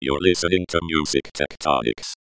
You're listening to Music Tectonics.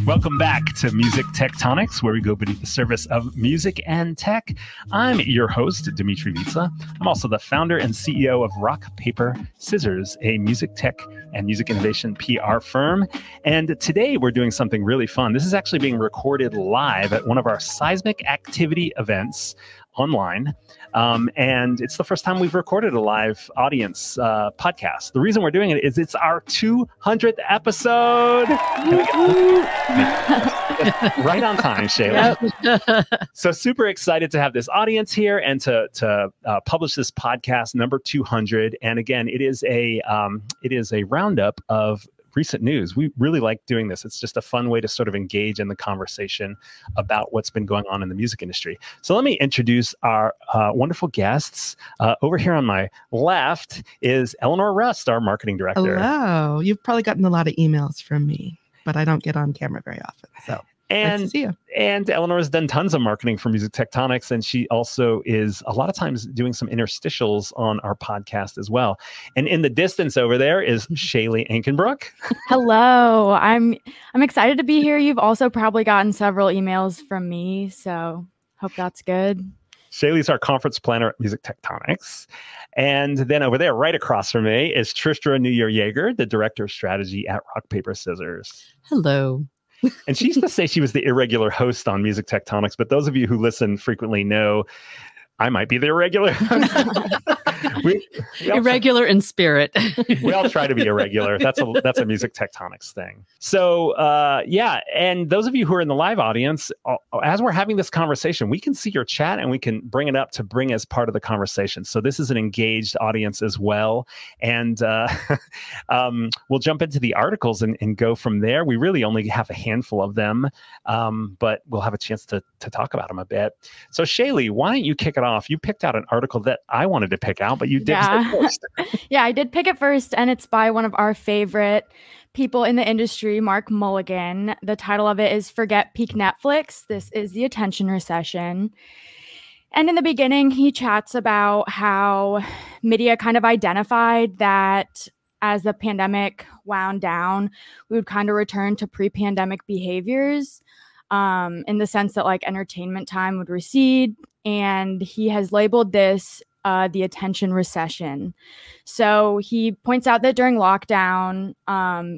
Welcome back to Music Tectonics, where we go beneath the surface of music and tech. I'm your host, Dmitri Vietze. I'm also the founder and CEO of Rock, Paper, Scissors, a music tech and music innovation PR firm. And today we're doing something really fun. This is actually being recorded live at one of our seismic activity events online. And it's the first time we've recorded a live audience podcast. The reason we're doing it is it's our 200th episode. Right on time, Shayli. Yep. So super excited to have this audience here and to publish this podcast number 200. And again, it is a roundup of recent news. We really like doing this. It's just a fun way to sort of engage in the conversation about what's been going on in the music industry. So let me introduce our wonderful guests. Over here on my left is Eleanor Rust, our marketing director. Hello. You've probably gotten a lot of emails from me, but I don't get on camera very often. So nice to see you. And Eleanor has done tons of marketing for Music Tectonics, and she also is a lot of times doing some interstitials on our podcast as well. And in the distance over there is Shayli Ankenbruck. Hello. I'm excited to be here. You've also probably gotten several emails from me, so hope that's good. Shayli's our conference planner at Music Tectonics. And then over there, right across from me, is Tristra Newyear Yeager, the director of strategy at Rock, Paper, Scissors. Hello. And she used to say she was the irregular host on Music Tectonics, but those of you who listen frequently know I might be the irregular host. Irregular in spirit. We all try to be irregular. That's a Music Tectonics thing. So yeah, and those of you who are in the live audience, as we're having this conversation, we can see your chat and we can bring it up to bring as part of the conversation. So this is an engaged audience as well. And we'll jump into the articles and go from there. We really only have a handful of them, but we'll have a chance to talk about them a bit. So Shayli, why don't you kick it off? You picked out an article that I wanted to pick out, but you did first. Yeah, I did pick it first, and it's by one of our favorite people in the industry, Mark Mulligan. The title of it is Forget Peak Netflix. This is the attention recession. And in the beginning, he chats about how media kind of identified that as the pandemic wound down, we would kind of return to pre-pandemic behaviors, in the sense that like entertainment time would recede. And he has labeled this the attention recession. So he points out that during lockdown,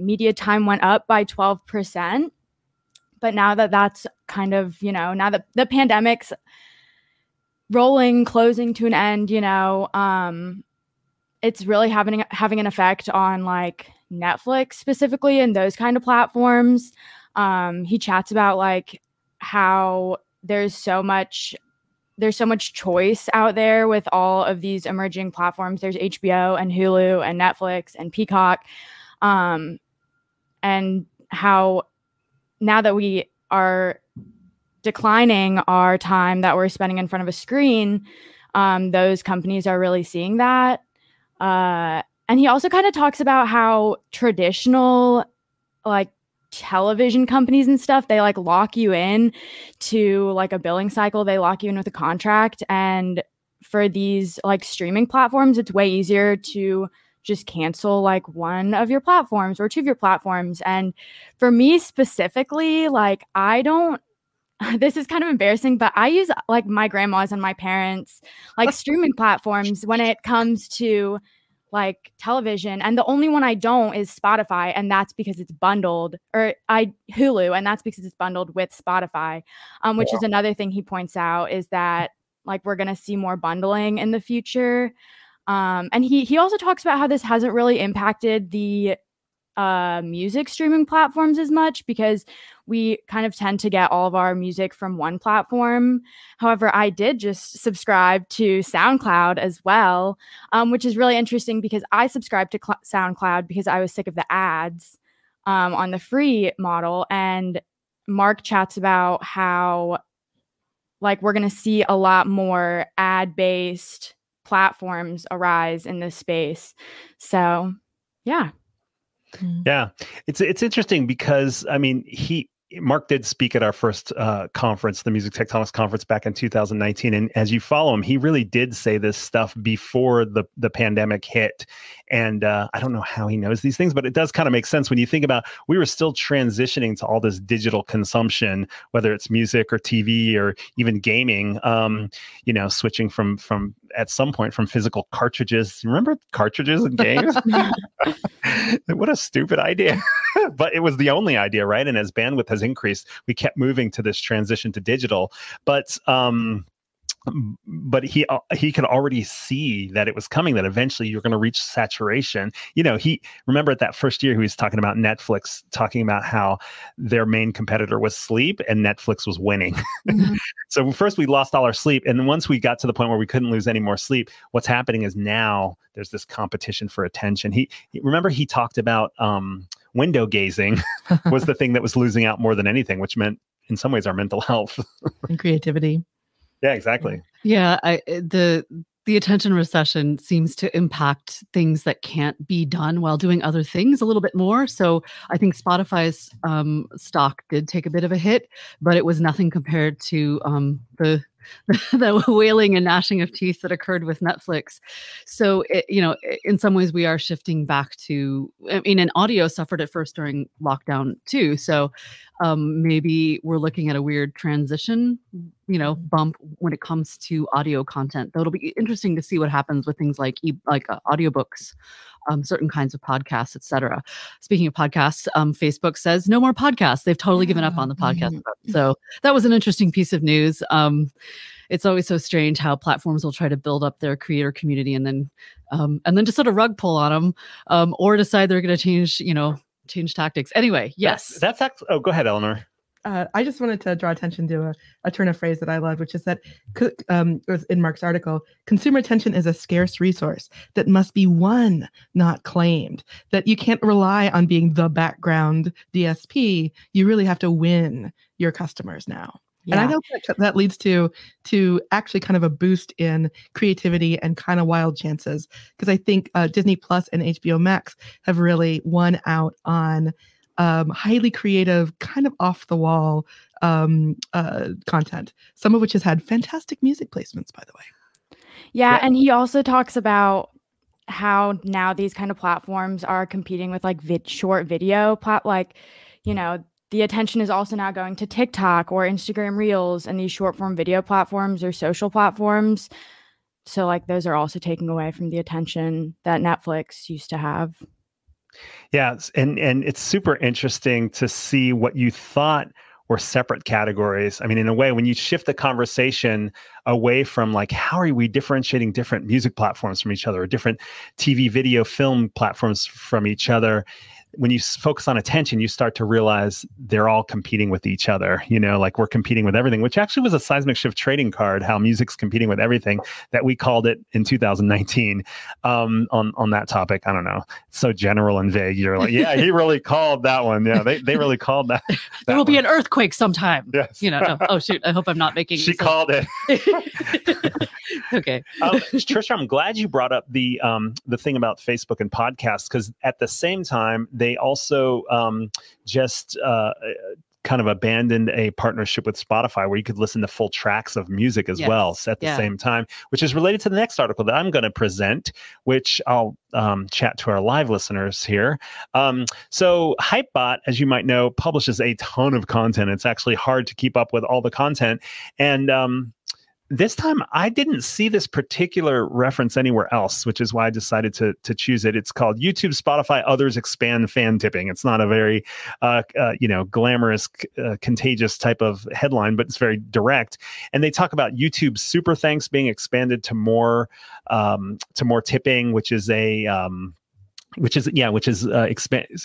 media time went up by 12%. But now that that's kind of, now that the pandemic's closing to an end, it's really having an effect on like Netflix specifically and those kind of platforms. He chats about like how there's so much choice out there with all of these emerging platforms. There's HBO and Hulu and Netflix and Peacock. And how now that we are declining our time that we're spending in front of a screen, those companies are really seeing that. And he also kind of talks about how traditional like television companies and stuff, they like lock you in to like a billing cycle. They lock you in with a contract. And for these like streaming platforms, it's way easier to just cancel like one of your platforms or two of your platforms. And for me specifically, like this is kind of embarrassing, but I use like my grandma's and my parents like streaming platforms when it comes to like television, and the only one I don't is Spotify, and that's because it's bundled, or Hulu, and that's because it's bundled with Spotify, which is another thing he points out is that like we're gonna see more bundling in the future, and he also talks about how this hasn't really impacted the music streaming platforms as much because we kind of tend to get all of our music from one platform. However, I did just subscribe to SoundCloud as well, which is really interesting because I subscribed to SoundCloud because I was sick of the ads on the free model. And Mark chats about how like we're going to see a lot more ad-based platforms arise in this space. So, yeah. Yeah, it's interesting because I mean Mark did speak at our first conference, the Music Tectonics conference back in 2019. And as you follow him, he really did say this stuff before the pandemic hit. And I don't know how he knows these things, but it does kind of make sense when you think about we were still transitioning to all this digital consumption, whether it's music or TV or even gaming, switching from at some point from physical cartridges. Remember cartridges in games? What a stupid idea. But it was the only idea, right? And as bandwidth has increased, we kept moving to this transition to digital. But he could already see that it was coming, that eventually you're going to reach saturation. He remember at that first year, he was talking about Netflix, talking about how their main competitor was sleep and Netflix was winning. Mm-hmm. So first we lost all our sleep. And then once we got to the point where we couldn't lose any more sleep, what's happening is now there's this competition for attention. He talked about window gazing was the thing that was losing out more than anything, which meant in some ways our mental health and creativity. Yeah, exactly. Yeah, the attention recession seems to impact things that can't be done while doing other things a little bit more. So I think Spotify's stock did take a bit of a hit, but it was nothing compared to the wailing and gnashing of teeth that occurred with Netflix. So, in some ways we are shifting back to, and audio suffered at first during lockdown too. So maybe we're looking at a weird transition, bump when it comes to audio content. Though it'll be interesting to see what happens with things like audiobooks, certain kinds of podcasts, etc. Speaking of podcasts, Facebook says no more podcasts. They've totally given up on the podcast. So that was an interesting piece of news. It's always so strange how platforms will try to build up their creator community and then just sort of rug pull on them, or decide they're going to change tactics. Anyway, yes. That's actually. Oh, go ahead, Eleanor. I just wanted to draw attention to a turn of phrase that I love, which is that was in Mark's article, consumer attention is a scarce resource that must be won, not claimed. That you can't rely on being the background DSP. You really have to win your customers now. Yeah. And I know that leads to actually kind of a boost in creativity and kind of wild chances. Because I think Disney Plus and HBO Max have really won out on highly creative, kind of off the wall content, some of which has had fantastic music placements, by the way. Yeah. And he also talks about how now these kind of platforms are competing with like short video, the attention is also now going to TikTok or Instagram Reels and these short form video platforms or social platforms. So like those are also taking away from the attention that Netflix used to have. Yeah, and it's super interesting to see what you thought were separate categories. I mean, in a way, when you shift the conversation away from like, how are we differentiating different music platforms from each other or different TV, video, film platforms from each other, when you focus on attention, you start to realize they're all competing with each other, like we're competing with everything, which actually was a seismic shift trading card, how music's competing with everything, that we called it in 2019 on that topic. I don't know. It's so general and vague. You're like, yeah, he really called that one. Yeah, they really called that. There will be an earthquake sometime. Yes. Oh, shoot. I hope I'm not making She called it. Okay. Tristra, I'm glad you brought up the thing about Facebook and podcasts, because at the same time, they also just kind of abandoned a partnership with Spotify where you could listen to full tracks of music as well at the same time, which is related to the next article that I'm going to present, which I'll chat to our live listeners here. So Hypebot, as you might know, publishes a ton of content. It's actually hard to keep up with all the content. And this time, I didn't see this particular reference anywhere else, which is why I decided to choose it. It's called YouTube, Spotify, Others Expand Fan Tipping. It's not a very, glamorous, contagious type of headline, but it's very direct. And they talk about YouTube Super Thanks being expanded to more tipping, which is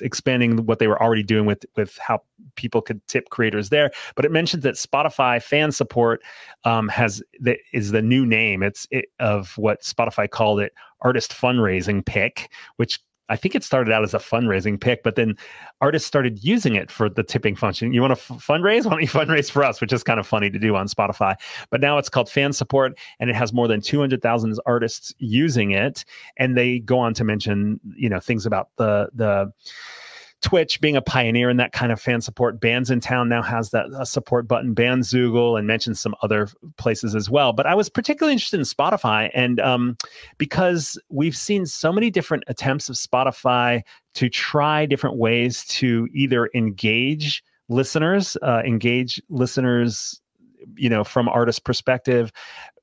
expanding what they were already doing with how people could tip creators there. But it mentions that Spotify fan support is the new name. It's of what Spotify called it, artist fundraising pick, which I think it started out as a fundraising pick, but then artists started using it for the tipping function. You want to fundraise? Why don't you fundraise for us? Which is kind of funny to do on Spotify. But now it's called fan support, and it has more than 200,000 artists using it. And they go on to mention, things about the Twitch being a pioneer in that kind of fan support. Bands in Town now has that support button, Bandzoogle, and mentioned some other places as well. But I was particularly interested in Spotify, and because we've seen so many different attempts of Spotify to try different ways to either engage listeners, from artist perspective,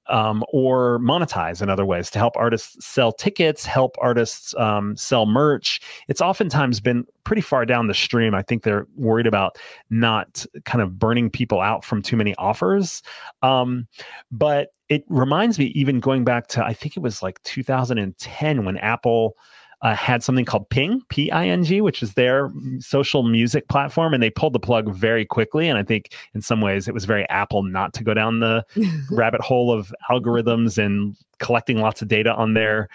or monetize in other ways to help artists sell tickets, help artists sell merch. It's oftentimes been pretty far down the stream. I think they're worried about not kind of burning people out from too many offers. But it reminds me, even going back to, I think it was like 2010 when Apple had something called Ping, P-I-N-G, which is their social music platform, and they pulled the plug very quickly. And I think in some ways it was very Apple not to go down the rabbit hole of algorithms and collecting lots of data on their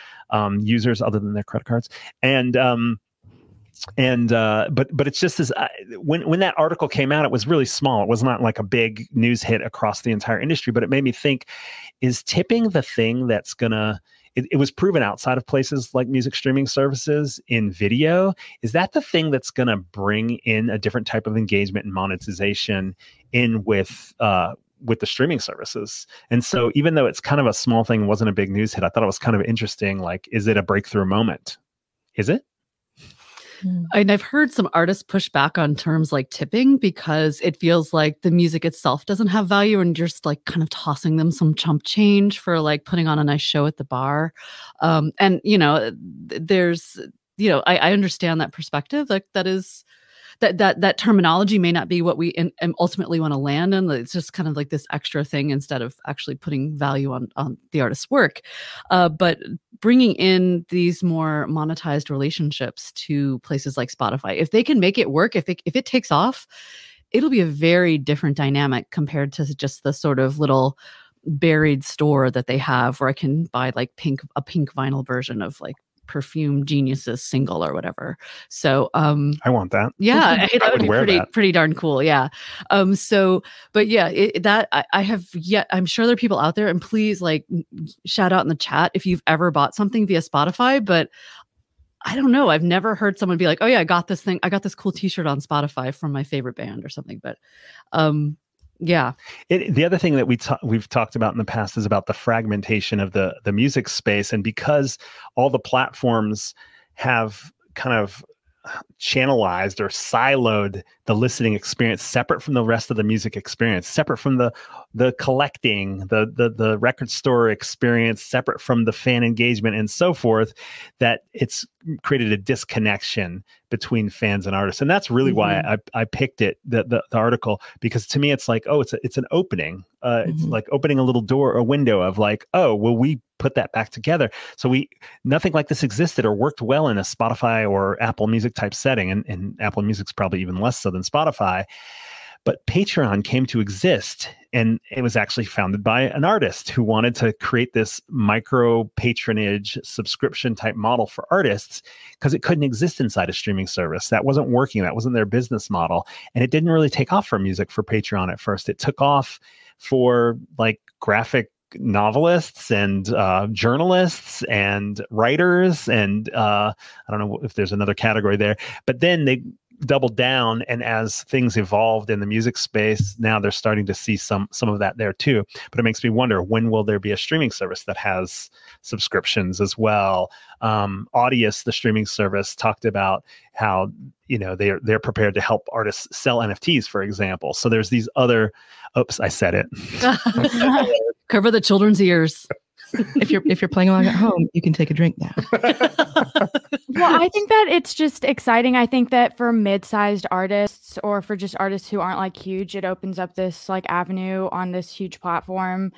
users other than their credit cards. But it's just as when that article came out, it was really small. It was not like a big news hit across the entire industry, but it made me think, is tipping the thing that's gonna, it was proven outside of places like music streaming services in video. Is that the thing that's going to bring in a different type of engagement and monetization in with the streaming services? And so even though it's kind of a small thing, wasn't a big news hit, I thought it was kind of interesting. Like, is it a breakthrough moment? Is it? And I've heard some artists push back on terms like tipping because it feels like the music itself doesn't have value and you're just like kind of tossing them some chump change for like putting on a nice show at the bar. And, there's, I understand that perspective. Like that is, that terminology may not be what we ultimately want to land in. It's just kind of like this extra thing instead of actually putting value on the artist's work. But bringing in these more monetized relationships to places like Spotify, if they can make it work, if it takes off, it'll be a very different dynamic compared to just the sort of little buried store that they have where I can buy like a pink vinyl version of like Perfume Geniuses single or whatever. So I want that. Yeah, that would be pretty darn cool. Yeah. But yeah, I have yet, I'm sure there are people out there, and please like shout out in the chat if you've ever bought something via Spotify, but I don't know. I've never heard someone be like, oh yeah, I got this cool t-shirt on Spotify from my favorite band or something. But yeah. The other thing that we've talked about in the past is about the fragmentation of the music space. And because all the platforms have kind of channelized or siloed the listening experience separate from the rest of the music experience, separate from the collecting, the record store experience, separate from the fan engagement and so forth, that it's created a disconnection between fans and artists. And that's really why I picked the article, because to me it's like, oh, it's an opening. It's like opening a little door, a window of like, oh, well, we put that back together. So nothing like this existed or worked well in a Spotify or Apple Music type setting. And Apple Music's probably even less so than Spotify. But Patreon came to exist, and it was actually founded by an artist who wanted to create this micro patronage subscription type model for artists because it couldn't exist inside a streaming service. That wasn't working. That wasn't their business model. And it didn't really take off for music for Patreon at first. It took off for like graphic novelists and journalists and writers. And I don't know if there's another category there, but then they doubled down, and as things evolved in the music space, now they're starting to see some of that there too. But it makes me wonder, when will there be a streaming service that has subscriptions as well? Audius, the streaming service, talked about how they're prepared to help artists sell NFTs, for example. So there's these other. Oops, I said it. Cover the children's ears. If you're playing along at home, you can take a drink now. Well, I think that it's just exciting. I think that for mid-sized artists, or for just artists who aren't like huge, it opens up this like avenue on this huge platform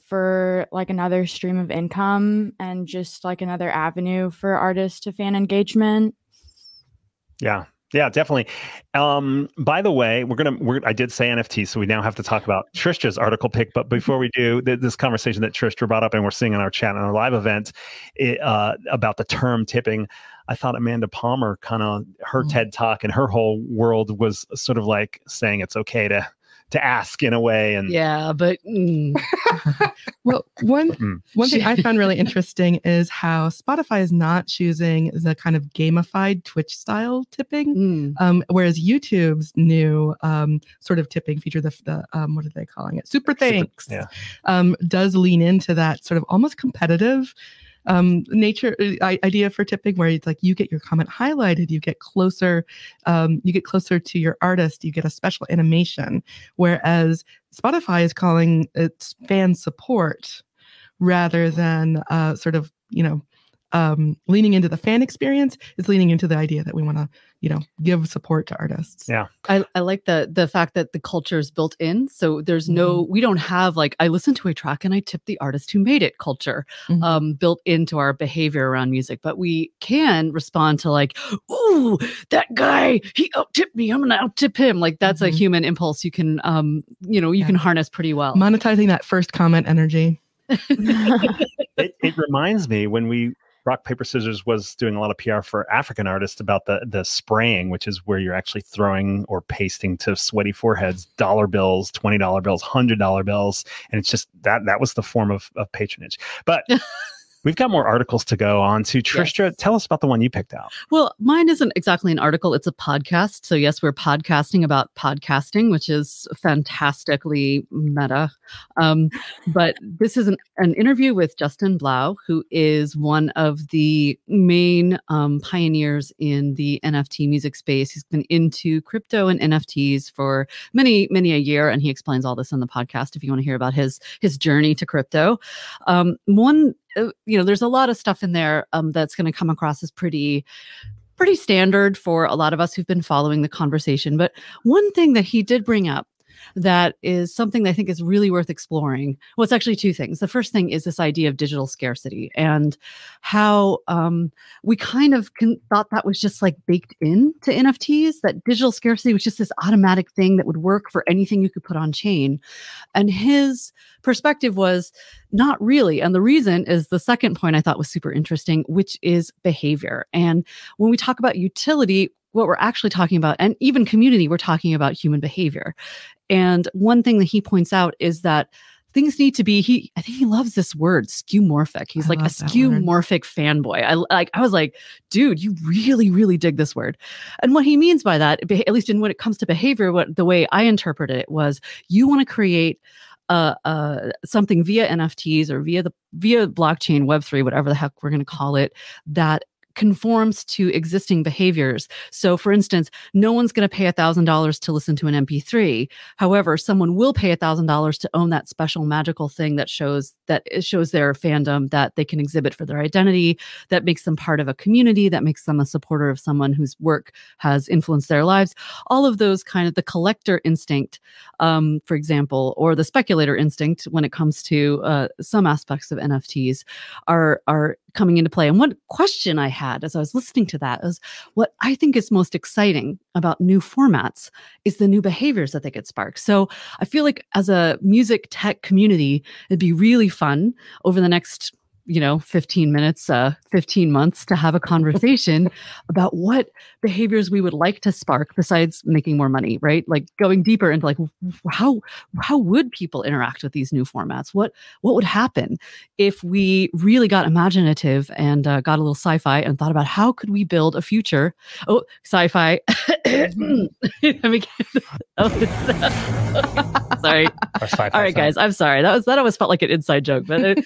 for like another stream of income and just like another avenue for artists to fan engagement. Yeah, definitely. By the way, I did say NFT, so we now have to talk about Tristra's article pick. But before we do, this conversation that Tristra brought up and we're seeing in our chat in our live event about the term tipping, I thought Amanda Palmer her TED Talk and her whole world was sort of like saying it's okay to to ask in a way. And yeah, but Well, one thing I found really interesting is how Spotify is not choosing the kind of gamified Twitch style tipping, whereas YouTube's new sort of tipping feature, the what are they calling it? Super thanks, does lean into that sort of almost competitive nature idea for tipping, where it's like you get your comment highlighted, you get closer to your artist, you get a special animation, whereas Spotify is calling it fan support rather than sort of leaning into the fan experience. It's leaning into the idea that we want to give support to artists. Yeah, I like the fact that the culture is built in, so there's no, we don't have like, I listen to a track and I tip the artist who made it culture built into our behavior around music, but we can respond to like, ooh, that guy, he out-tipped me, I'm gonna out-tip him. Like that's a human impulse you can you can harness pretty well. Monetizing that first comment energy. It reminds me when we Rock, Paper, Scissors was doing a lot of PR for African artists about the spraying, which is where you're actually throwing or pasting to sweaty foreheads dollar bills, $20 bills, $100 bills. And it's just that was the form of patronage. But we've got more articles to go on to. Tristra, tell us about the one you picked out. Well, mine isn't exactly an article. It's a podcast. So yes, we're podcasting about podcasting, which is fantastically meta. But this is an interview with Justin Blau, who is one of the main pioneers in the NFT music space. He's been into crypto and NFTs for many, many a year. And he explains all this on the podcast if you want to hear about his journey to crypto. There's a lot of stuff in there that's going to come across as pretty standard for a lot of us who've been following the conversation. But one thing that he did bring up that is something that I think is really worth exploring. Well, it's actually two things. The first thing is this idea of digital scarcity and how we kind of thought that was just like baked into NFTs, that digital scarcity was just this automatic thing that would work for anything you could put on chain. And his perspective was not really. And the reason is the second point I thought was super interesting, which is behavior. And when we talk about utility, what we're actually talking about, and even community, we're talking about human behavior. And one thing that he points out is that things need to be, I think he loves this word, skeuomorphic. He's like a skeuomorphic fanboy. I was like, dude, you really, really dig this word. And what he means by that, at least when it comes to behavior, the way I interpreted it was, you want to create something via NFTs or via blockchain, Web3, whatever the heck we're going to call it, that conforms to existing behaviors. So for instance, no one's going to pay $1,000 to listen to an MP3. However, someone will pay $1,000 to own that special magical thing that shows their fandom, that they can exhibit for their identity, that makes them part of a community, that makes them a supporter of someone whose work has influenced their lives. All of those kind of the collector instinct, for example, or the speculator instinct when it comes to some aspects of NFTs are coming into play. And one question I had as I was listening to that is what I think is most exciting about new formats is the new behaviors that they could spark. So I feel like as a music tech community, it'd be really fun over the next 15 minutes, 15 months to have a conversation about what behaviors we would like to spark besides making more money, right? Like going deeper into like, how would people interact with these new formats? What would happen if we really got imaginative and got a little sci-fi and thought about how could we build a future? Oh, sci-fi. Sorry. All right, guys, I'm sorry. That always felt like an inside joke, but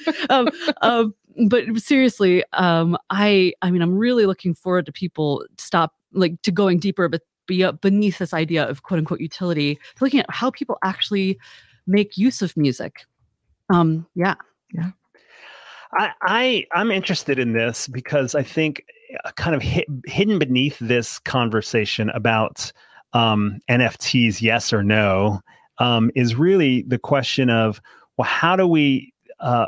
but seriously, I'm really looking forward to people to going deeper, but beneath this idea of quote unquote utility, looking at how people actually make use of music. Yeah. I'm interested in this because I think kind of hidden beneath this conversation about NFTs, yes or no, is really the question of, well, how do we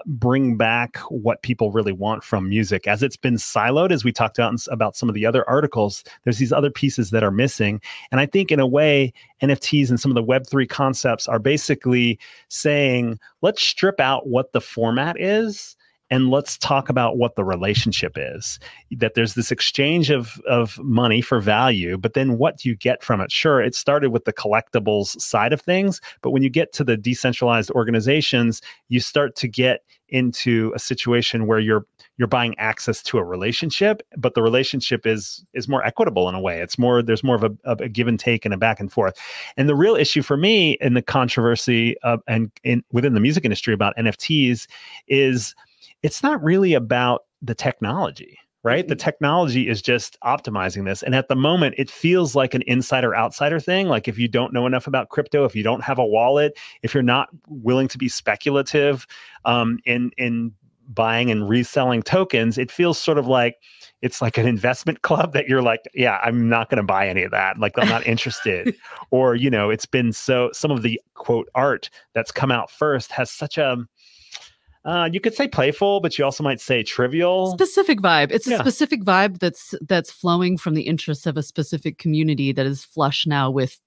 bring back what people really want from music? As it's been siloed, as we talked about some of the other articles, there's these other pieces that are missing. And I think in a way, NFTs and some of the Web3 concepts are basically saying, let's strip out what the format is and let's talk about what the relationship is. That there's this exchange of money for value, but then what do you get from it? Sure, it started with the collectibles side of things, but when you get to the decentralized organizations, you start to get into a situation where you're buying access to a relationship, but the relationship is more equitable in a way. There's more of a give and take and a back and forth. And the real issue for me in the controversy within the music industry about NFTs is it's not really about the technology, right? The technology is just optimizing this. And at the moment, it feels like an insider-outsider thing. Like if you don't know enough about crypto, if you don't have a wallet, if you're not willing to be speculative in buying and reselling tokens, it feels sort of like it's like an investment club that you're like, yeah, I'm not going to buy any of that. Like, I'm not interested. Or, it's been some of the quote art that's come out first has such a, you could say playful, but you also might say trivial. Specific vibe. It's a specific vibe that's flowing from the interests of a specific community that is flush now with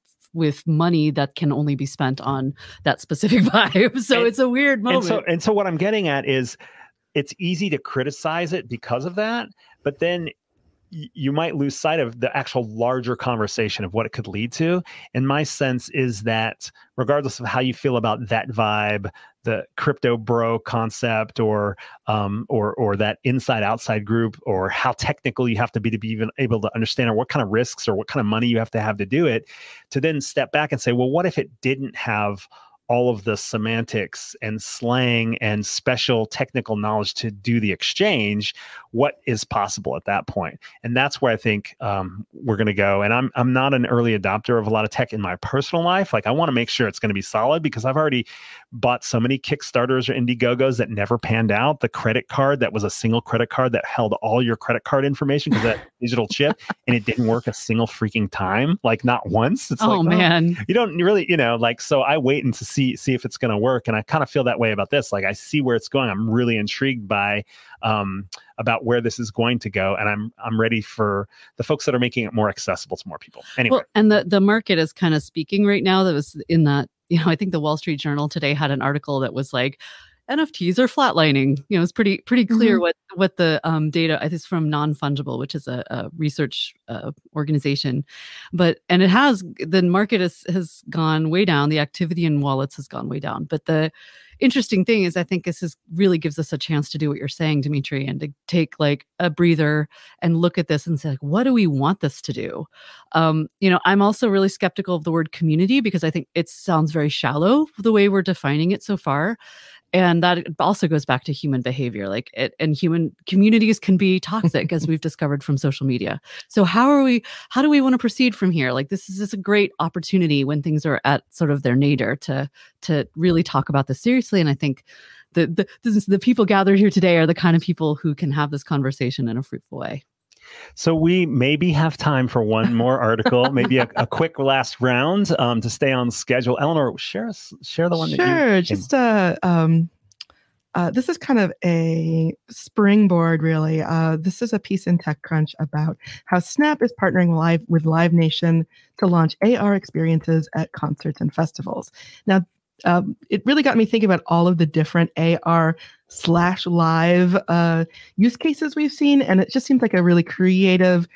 money that can only be spent on that specific vibe. So it's a weird moment. And so what I'm getting at is it's easy to criticize it because of that, but then you might lose sight of the actual larger conversation of what it could lead to. And my sense is that regardless of how you feel about that vibe, the crypto bro concept, or that inside outside group, or how technical you have to be even able to understand, or what kind of risks or what kind of money you have to do it, to then step back and say, well, what if it didn't have all of the semantics and slang and special technical knowledge to do the exchange? What is possible at that point? And that's where I think we're going to go. And I'm not an early adopter of a lot of tech in my personal life. Like, I want to make sure it's going to be solid, because I've already bought so many Kickstarters or Indiegogos that never panned out. The credit card that was a single credit card that held all your credit card information because that digital chip, and it didn't work a single freaking time, like not once. It's man, you don't really, so I wait and to see if it's going to work. And I kind of feel that way about this. Like, I see where it's going. I'm really intrigued by about where this is going to go, and I'm ready for the folks that are making it more accessible to more people. Anyway, well, and the market is kind of speaking right now. That was in that, I think the Wall Street Journal today had an article that was like, NFTs are flatlining. It's pretty clear what the data. I think it's from Non-Fungible, which is a research organization, and the market has gone way down. The activity in wallets has gone way down. But the interesting thing is, I think this really gives us a chance to do what you're saying, Dmitri, and to take like a breather and look at this and say, like, what do we want this to do? I'm also really skeptical of the word community, because I think it sounds very shallow the way we're defining it so far. And that also goes back to human behavior, and human communities can be toxic, as we've discovered from social media. So how do we want to proceed from here? Like, this is a great opportunity when things are at sort of their nadir to really talk about this seriously. And I think the people gathered here today are the kind of people who can have this conversation in a fruitful way. So we maybe have time for one more article, maybe a quick last round to stay on schedule. Eleanor, share the one. Sure. Just this is kind of a springboard, really. This is a piece in TechCrunch about how Snap is partnering with Live Nation to launch AR experiences at concerts and festivals. Now, it really got me thinking about all of the different AR/live use cases we've seen. And it just seems like a really creative,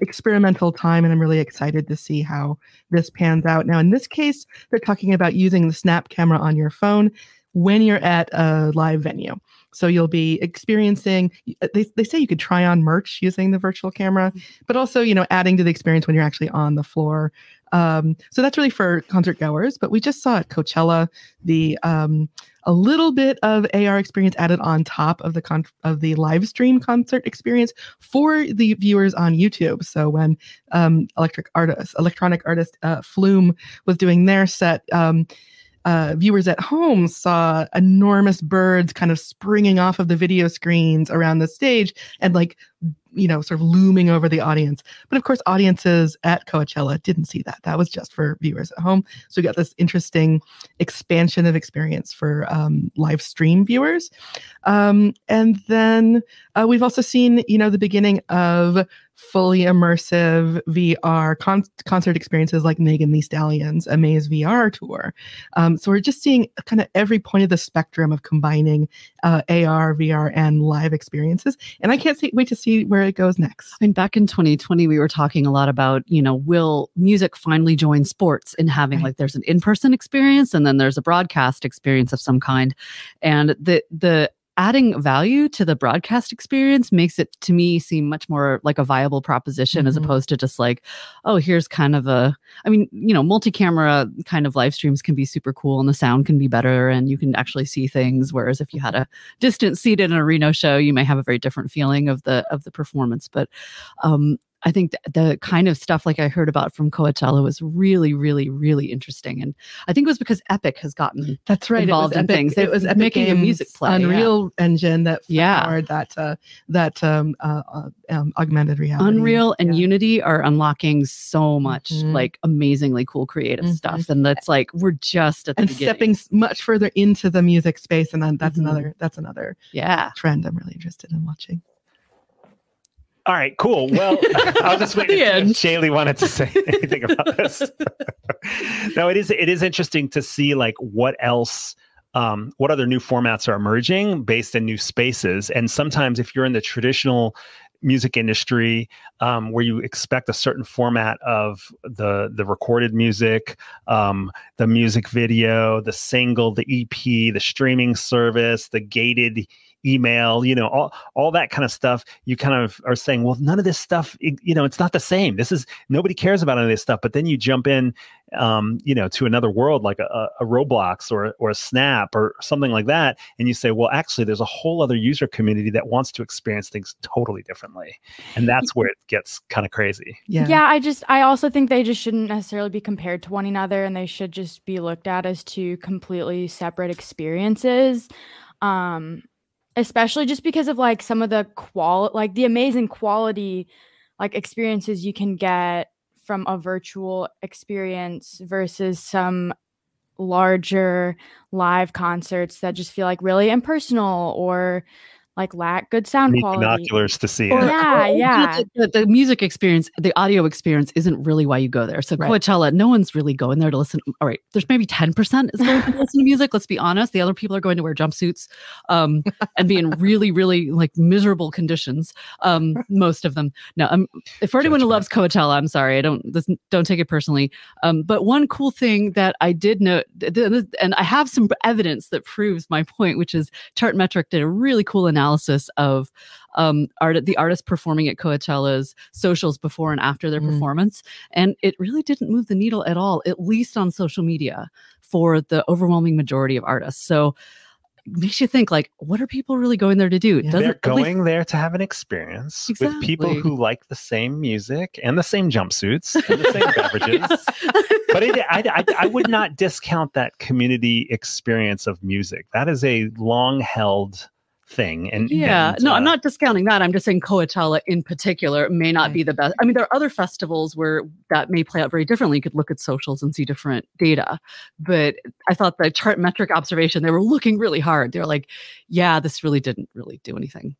experimental time. And I'm really excited to see how this pans out. Now, in this case, they're talking about using the Snap camera on your phone when you're at a live venue. So you'll be experiencing, they say you could try on merch using the virtual camera, but also, adding to the experience when you're actually on the floor. So that's really for concert goers, but we just saw at Coachella a little bit of AR experience added on top of the live stream concert experience for the viewers on YouTube. So when electronic artist Flume was doing their set, viewers at home saw enormous birds kind of springing off of the video screens around the stage and like sort of looming over the audience. But of course, audiences at Coachella didn't see that. That was just for viewers at home. So we got this interesting expansion of experience for live stream viewers. And then we've also seen, the beginning of fully immersive VR concert experiences like Megan Thee Stallion's Amaze VR tour. So we're just seeing kind of every point of the spectrum of combining AR, VR, and live experiences. And I can't wait to see where it goes next. I mean, back in 2020, we were talking a lot about, will music finally join sports in having like there's an in-person experience and then there's a broadcast experience of some kind. And the adding value to the broadcast experience makes it, to me, seem much more like a viable proposition as opposed to just like, oh, here's kind of multi-camera kind of live streams can be super cool and the sound can be better and you can actually see things. Whereas if you had a distant seat in a Reno show, you may have a very different feeling of the performance. But I think the kind of stuff like I heard about from Coachella was really, really, really interesting. And I think it was because Epic has gotten involved in things. It was Epic making a music play. Unreal Engine that powered that augmented reality. Unreal and Unity are unlocking so much like amazingly cool creative stuff. And that's like, we're just at the beginning. Stepping much further into the music space. And then that's another trend I'm really interested in watching. All right, cool. Well, I'll just wait if Shayli wanted to say anything about this. No, it is interesting to see like what else, what other new formats are emerging based in new spaces. And sometimes if you're in the traditional music industry, where you expect a certain format of the recorded music, the music video, the single, the EP, the streaming service, the gated email, all that kind of stuff, you kind of are saying, well, none of this stuff, it's not the same. Nobody cares about any of this stuff. But then you jump in, to another world like a Roblox or a Snap or something like that. And you say, well, actually, there's a whole other user community that wants to experience things totally differently. And that's where it gets kind of crazy. Yeah. I also think they just shouldn't necessarily be compared to one another, and they should just be looked at as two completely separate experiences. Especially just because of like some of the the amazing quality like experiences you can get from a virtual experience versus some larger live concerts that just feel like really impersonal or like lack good sound quality. Binoculars to see it. The music experience, the audio experience isn't really why you go there. So Coachella, no one's really going there to listen. All right, there's maybe 10% is going to listen to music. Let's be honest. The other people are going to wear jumpsuits and be in really, really like miserable conditions. Most of them. No, for anyone who loves Coachella, I'm sorry. I don't take it personally. But one cool thing that I did note, and I have some evidence that proves my point, which is Chartmetric did a really cool analysis of the artists performing at Coachella's socials before and after their performance. And it really didn't move the needle at all, at least on social media, for the overwhelming majority of artists. So it makes you think, like, what are people really going there to do? They're going there to have an experience with people who like the same music and the same jumpsuits and the same beverages. But I would not discount that community experience of music. That is a long-held thing. And I'm not discounting that. I'm just saying Coachella in particular may not be the best. I mean, there are other festivals where that may play out very differently. You could look at socials and see different data. But I thought the Chartmetric observation, they were looking really hard. They're like, yeah, this really didn't really do anything.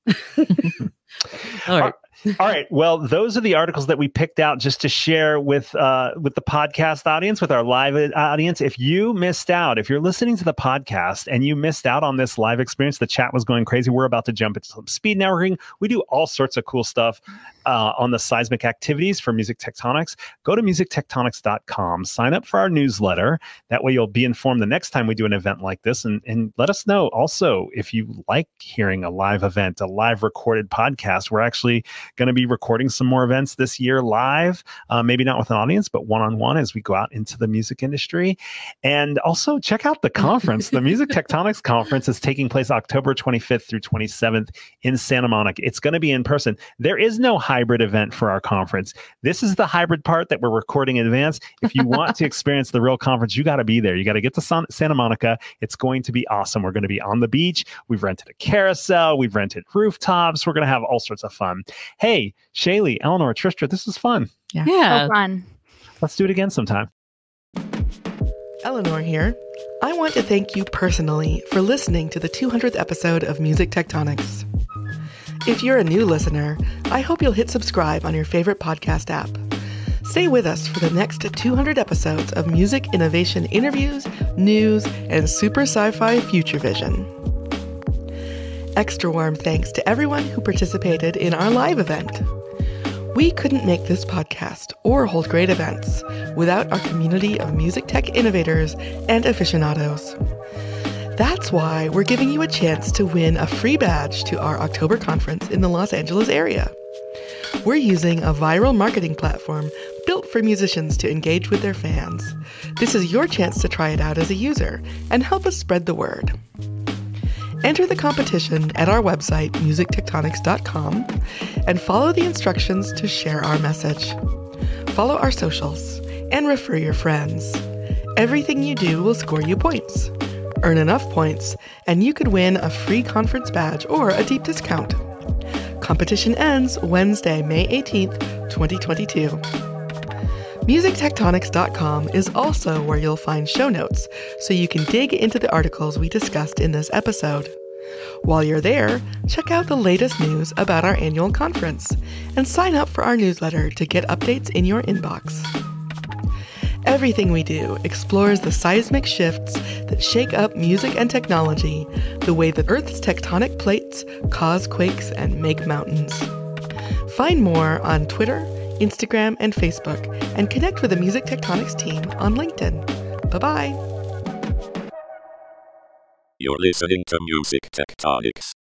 All right. All right. Well, those are the articles that we picked out just to share with the podcast audience, with our live audience. If you missed out, if you're listening to the podcast and you missed out on this live experience, the chat was going crazy. We're about to jump into some speed networking. We do all sorts of cool stuff on the seismic activities for Music Tectonics. Go to musictectonics.com, sign up for our newsletter. That way you'll be informed the next time we do an event like this. And let us know also if you like hearing a live event, a live recorded podcast. We're actually going to be recording some more events this year live, maybe not with an audience, but one-on-one as we go out into the music industry. And also check out the conference. The Music Tectonics Conference is taking place October 25th through 27th in Santa Monica. It's going to be in person. There is no hybrid event for our conference. This is the hybrid part that we're recording in advance. If you want to experience the real conference, you got to be there. You got to get to Santa Monica. It's going to be awesome. We're going to be on the beach. We've rented a carousel. We've rented rooftops. We're going to have all sorts of fun. Hey, Shayli, Eleanor, Tristra, this was fun. Yeah. So fun. Let's do it again sometime. Eleanor here. I want to thank you personally for listening to the 200th episode of Music Tectonics. If you're a new listener, I hope you'll hit subscribe on your favorite podcast app. Stay with us for the next 200 episodes of music innovation interviews, news, and super sci-fi future vision. Extra warm thanks to everyone who participated in our live event. We couldn't make this podcast or hold great events without our community of music tech innovators and aficionados. That's why we're giving you a chance to win a free badge to our October conference in the Los Angeles area. We're using a viral marketing platform built for musicians to engage with their fans. This is your chance to try it out as a user and help us spread the word. Enter the competition at our website, musictectonics.com, and follow the instructions to share our message. Follow our socials and refer your friends. Everything you do will score you points. Earn enough points, and you could win a free conference badge or a deep discount. Competition ends Wednesday, May 18th, 2022. MusicTectonics.com is also where you'll find show notes, so you can dig into the articles we discussed in this episode. While you're there, check out the latest news about our annual conference, and sign up for our newsletter to get updates in your inbox. Everything we do explores the seismic shifts that shake up music and technology, the way that Earth's tectonic plates cause quakes and make mountains. Find more on Twitter, Instagram, and Facebook, and connect with the Music Tectonics team on LinkedIn. Bye-bye. You're listening to Music Tectonics.